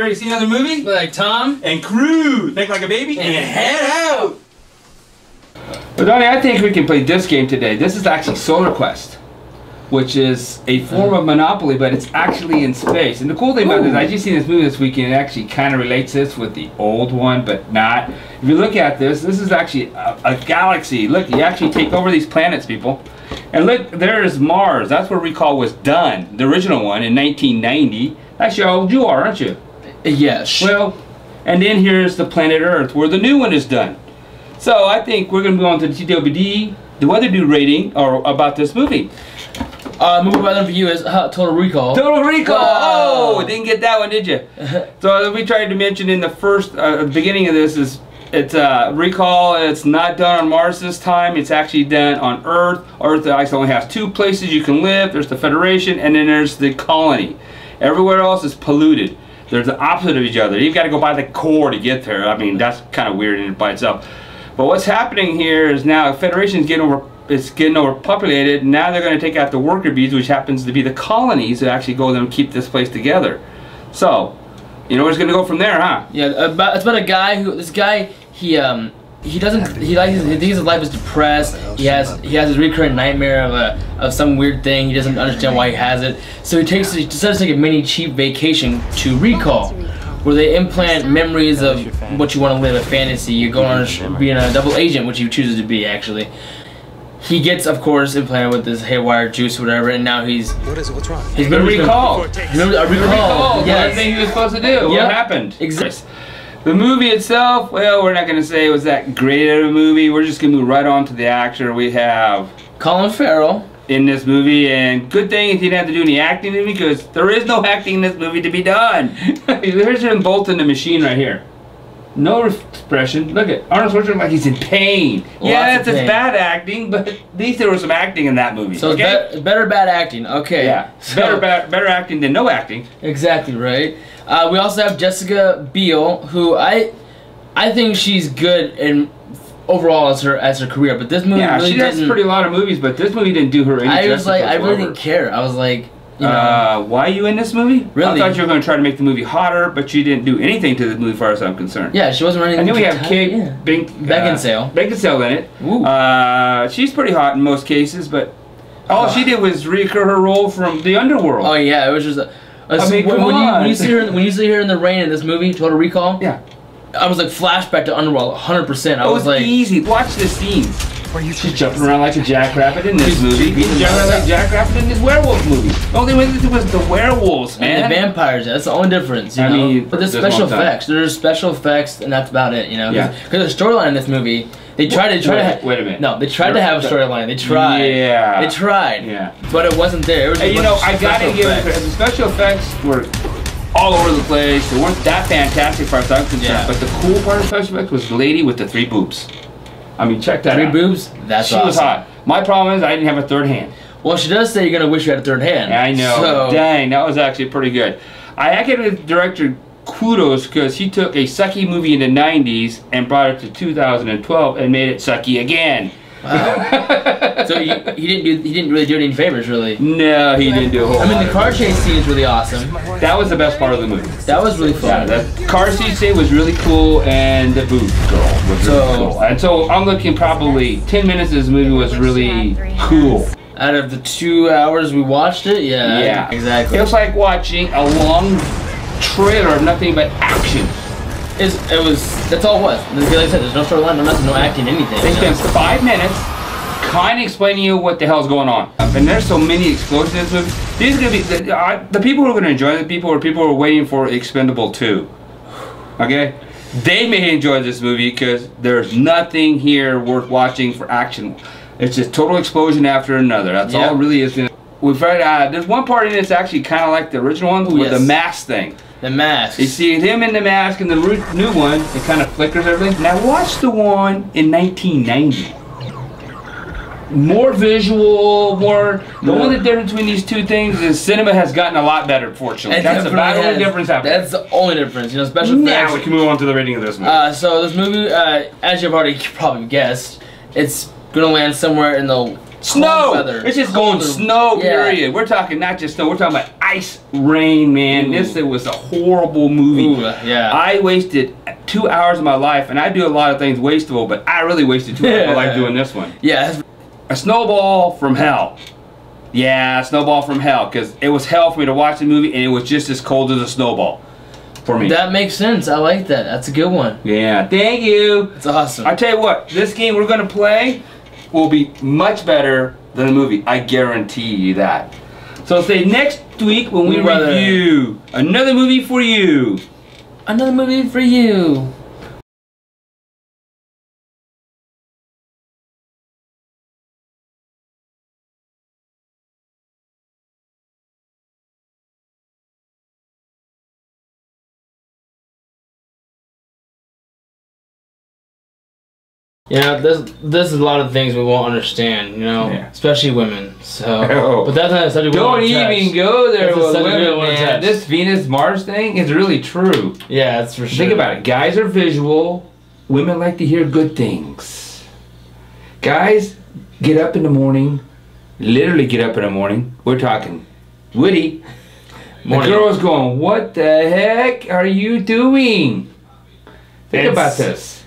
ready to see another movie? Like Tom and crew. Think like a baby and head out. But Donnie, I think we can play this game today. This is actually Solar Quest, which is a form of Monopoly, but it's actually in space. And the cool thing about this, I just seen this movie this weekend. It actually kind of relates this with the old one, but not. If you look at this, this is actually a galaxy. Look, you actually take over these planets, people. And look, there's Mars. That's where Recall was done. The original one in 1990. That's how old you are, aren't you? Yes. Well, and then here's the planet Earth, where the new one is done. So I think we're going to go on to the TWD, the Weatherdude rating, or about this movie. Movie by the review is Total Recall. Total Recall! Oh, didn't get that one, did you? So we tried to mention in the first, beginning of this is, it's Recall, it's not done on Mars this time, it's actually done on Earth. Earth actually only has two places you can live. There's the Federation and then there's the colony. Everywhere else is polluted. There's the opposite of each other. You've got to go by the core to get there. I mean, that's kind of weird in it by itself. But what's happening here is now Federation's getting overpopulated. Now they're going to take out the worker bees, which happens to be the colonies that actually go there and keep this place together. So, you know where it's going to go from there, huh? Yeah, it's about a guy who, this guy, he thinks his life is depressed. He has this recurrent nightmare of some weird thing. He doesn't understand why he has it. So he decides to take a mini cheap vacation to Recall, where they implant memories of what you want to live, a fantasy. You go on being a double agent, which he chooses to be actually. He gets, of course, implanted with this haywire juice or whatever, and now he's... What is it? What's wrong? He's been recalled. Recall. Yeah, everything he was supposed to do. What happened? Exactly. The movie itself, well, we're not going to say it was that great of a movie. We're just going to move right on to the actor. We have Colin Farrell in this movie, and good thing he didn't have to do any acting in it because there is no acting in this movie to be done. Here's him bolting the machine right here. No expression. Look at Arnold Schwarzenegger like he's in pain. Yeah, it's bad acting, but at least there was some acting in that movie. So okay? it's better bad acting. Okay. Yeah. So, better acting than no acting. Exactly right. We also have Jessica Biel, who I think she's good in overall as her career, but this movie really she does a lot of movies, but this movie didn't do her any justice. I was like, I really didn't care. I was like, you know, why are you in this movie? Really? I thought you were going to try to make the movie hotter, but you didn't do anything to the movie, as far as I'm concerned. Yeah, she wasn't running. And then we have Kate Beckinsale in it. Ooh. She's pretty hot in most cases, but all she did was recur her role from the Underworld. Oh yeah, it was just. I mean, when you see her in the rain in this movie, Total Recall. Yeah. I was like flashback to Underworld, 100%. I was like, easy. Watch the scenes. She's jumping around like a jackrabbit in this movie. He's jumping around like a jackrabbit in this werewolf movie. The only way to was the werewolves, man. And the vampires. That's the only difference. You know? But there's special effects. There's special effects, and that's about it. You know. Yeah. Because the storyline in this movie, they tried to. Wait a minute. No, they tried to have a storyline. They tried. Yeah. They tried. Yeah. But it wasn't there. It was and you know, I gotta give it. The special effects were all over the place. They weren't that fantastic, as far as I'm concerned. Yeah. But the cool part of special effects was the lady with the 3 boobs. I mean, check that out. 3 boobs? That's awesome. She was hot. My problem is I didn't have a third hand. Well, she does say you're going to wish you had a third hand. I know. So. Dang, that was actually pretty good. I give the director kudos because he took a sucky movie in the 90s and brought it to 2012 and made it sucky again. Wow. So he didn't really do any favors, really. No, he didn't do a whole lot. I mean, the car chase scene is really awesome. That was the best part of the movie. That was really fun. Yeah, the car scene was really cool, and the boob girl was really cool. And so I'm looking probably 10 minutes of this movie was really cool. Out of the 2 hours we watched it, yeah, exactly. It was like watching a long trailer of nothing but action. That's all it was. Like I said, there's no storyline, no nothing, no acting, anything. They spent 5 minutes kind of explaining to you what the hell's going on. And there's so many explosions in this movie. These are going to be, the people who are going to enjoy the people who are waiting for Expendable 2. Okay? They may enjoy this movie because there's nothing here worth watching for action. It's just total explosion after another. That's all it really is. We've heard, there's one part in it that's actually kind of like the original one with the mask thing. The mask. You see him in the mask in the new one, it kind of flickers everything. Now watch the one in 1990. More visual, more... The only difference between these two things is cinema has gotten a lot better, fortunately. That's about the only difference happening. That's the only difference. You know, special effects. Now we can move on to the rating of this movie. So this movie, as you've already probably guessed, it's going to land somewhere in the Snow! weather. It's just going Colder. snow, Yeah. period. We're talking not just snow, we're talking about ice, rain, man. Ooh. It was a horrible movie. Ooh, yeah. I wasted 2 hours of my life, and I do a lot of things wasteful, but I really wasted 2 hours of my life doing this one. Yeah. A Snowball from Hell. Yeah, Snowball from Hell, because it was hell for me to watch the movie, and it was just as cold as a snowball for me. That makes sense. I like that. That's a good one. Yeah, thank you. It's awesome. I tell you what, this game we're gonna play will be much better than the movie. I guarantee you that. So say next week when we review another movie for you. Another movie for you. You know, there's a lot of things we won't understand, you know, especially women. So, but that's not a subject we Don't want to touch. even go there That's a with subject we women, don't wanna man. touch. This Venus-Mars thing is really true. Yeah, that's for sure. Think about it. Guys are visual. Women like to hear good things. Guys get up in the morning, literally get up in the morning. We're talking witty. Morning. The girl's going, what the heck are you doing? Think about this.